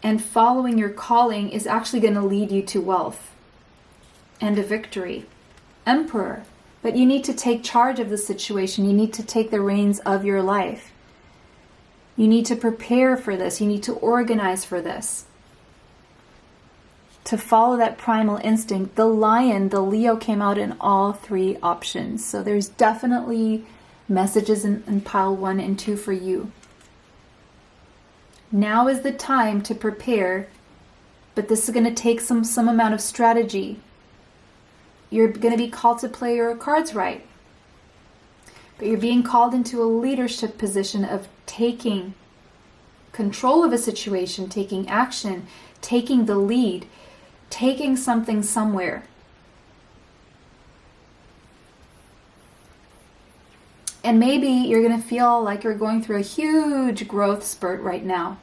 And following your calling is actually going to lead you to wealth and a victory. Emperor. But you need to take charge of the situation. You need to take the reins of your life. You need to prepare for this. You need to organize for this. To follow that primal instinct, the Lion, the Leo came out in all 3 options. So there's definitely messages in pile 1 and 2 for you. Now is the time to prepare, but this is going to take some amount of strategy. You're going to be called to play your cards right. But you're being called into a leadership position of taking control of a situation, taking action, taking the lead, taking something somewhere. And maybe you're going to feel like you're going through a huge growth spurt right now.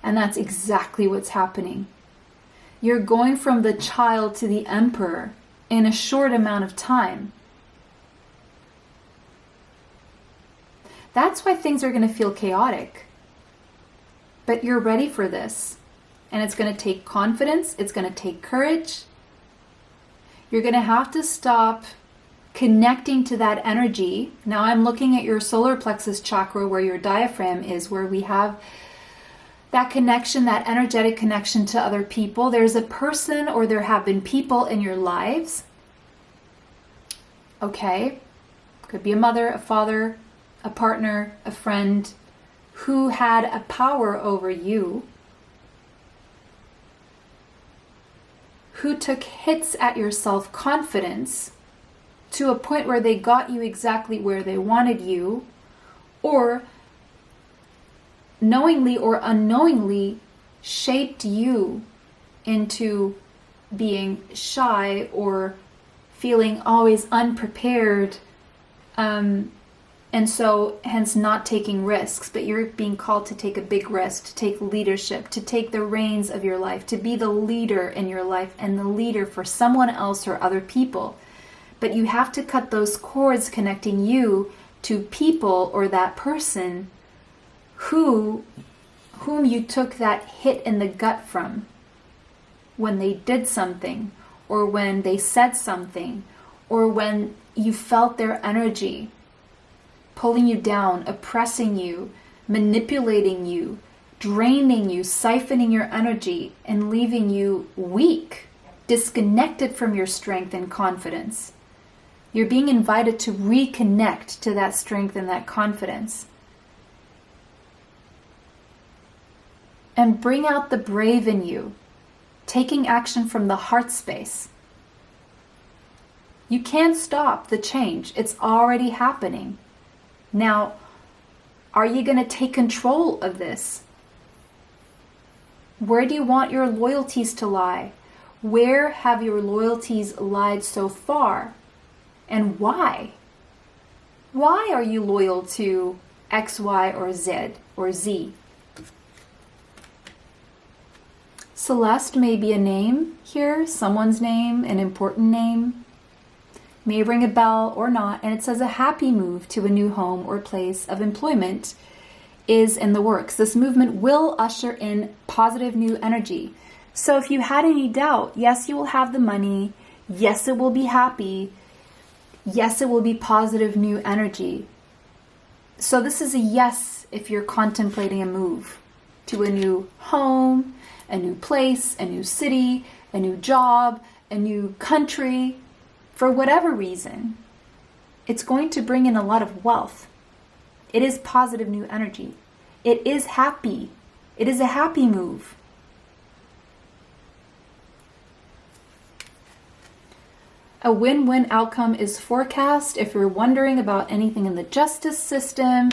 And that's exactly what's happening. You're going from the child to the emperor in a short amount of time. That's why things are going to feel chaotic. But you're ready for this. And it's going to take confidence. It's going to take courage. You're going to have to stop connecting to that energy. Now I'm looking at your solar plexus chakra where your diaphragm is, where we have that connection, that energetic connection to other people. There's a person, or there have been people in your lives. Okay. Could be a mother, a father, a partner, a friend who had a power over you, who took hits at your self-confidence to a point where they got you exactly where they wanted you, or knowingly or unknowingly shaped you into being shy or feeling always unprepared, and so hence not taking risks. But you're being called to take a big risk, to take leadership, to take the reins of your life, to be the leader in your life and the leader for someone else or other people. But you have to cut those cords connecting you to people or that person whom you took that hit in the gut from when they did something, or when they said something, or when you felt their energy pulling you down, oppressing you, manipulating you, draining you, siphoning your energy, and leaving you weak, disconnected from your strength and confidence. You're being invited to reconnect to that strength and that confidence. And bring out the brave in you, taking action from the heart space. You can't stop the change. It's already happening. Now, are you going to take control of this? Where do you want your loyalties to lie? Where have your loyalties lied so far? And why? Why are you loyal to X, Y, or Z, or Z? Celeste may be a name here, someone's name, an important name. May ring a bell or not, and it says a happy move to a new home or place of employment is in the works. This movement will usher in positive new energy. So if you had any doubt, yes, you will have the money. Yes, it will be happy. Yes, it will be positive new energy. So this is a yes if you're contemplating a move to a new home, a new place, a new city, a new job, a new country. For whatever reason, it's going to bring in a lot of wealth. It is positive new energy. It is happy. It is a happy move. A win-win outcome is forecast if you're wondering about anything in the justice system,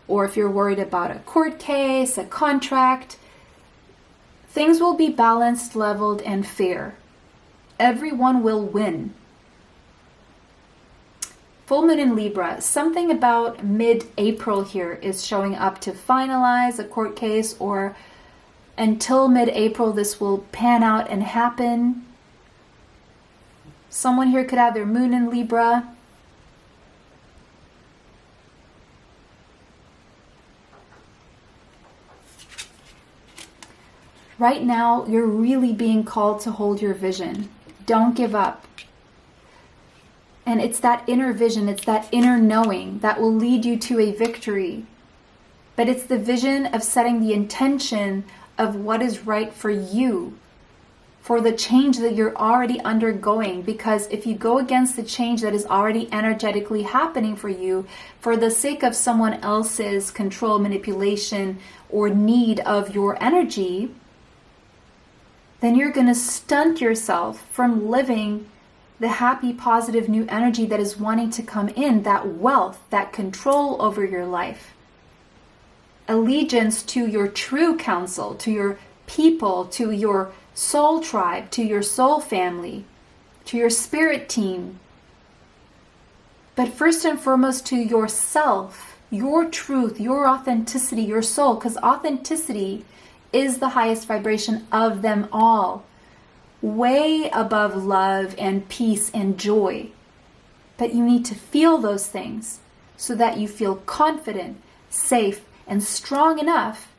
or if you're worried about a court case, a contract. Things will be balanced, leveled, and fair. Everyone will win. Full moon in Libra, something about mid-April here is showing up to finalize a court case, or until mid-April this will pan out and happen. Someone here could have their moon in Libra. Right now, you're really being called to hold your vision. Don't give up. And it's that inner vision, it's that inner knowing that will lead you to a victory. But it's the vision of setting the intention of what is right for you, for the change that you're already undergoing. Because if you go against the change that is already energetically happening for you, for the sake of someone else's control, manipulation, or need of your energy, then you're going to stunt yourself from living the happy, positive, new energy that is wanting to come in, that wealth, that control over your life. Allegiance to your true counsel, to your people, to your soul tribe, to your soul family, to your spirit team. But first and foremost to yourself, your truth, your authenticity, your soul, because authenticity is the highest vibration of them all. Way above love and peace and joy. But you need to feel those things so that you feel confident, safe, and strong enough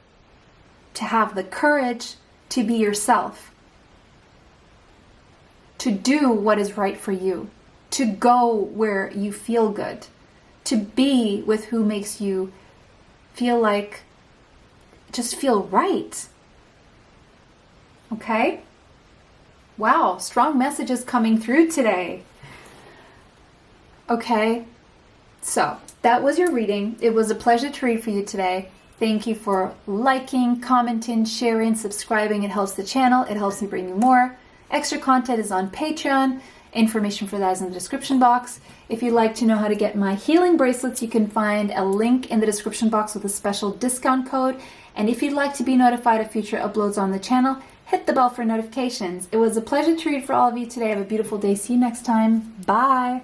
to have the courage to be yourself, to do what is right for you, to go where you feel good, to be with who makes you feel like, just feel right. Okay? Wow, strong messages coming through today. Okay, so that was your reading. It was a pleasure to read for you today. Thank you for liking, commenting, sharing, subscribing. It helps the channel. It helps me bring you more. Extra content is on Patreon. Information for that is in the description box. If you'd like to know how to get my healing bracelets, you can find a link in the description box with a special discount code. And if you'd like to be notified of future uploads on the channel, hit the bell for notifications. It was a pleasure to read for all of you today. Have a beautiful day. See you next time. Bye.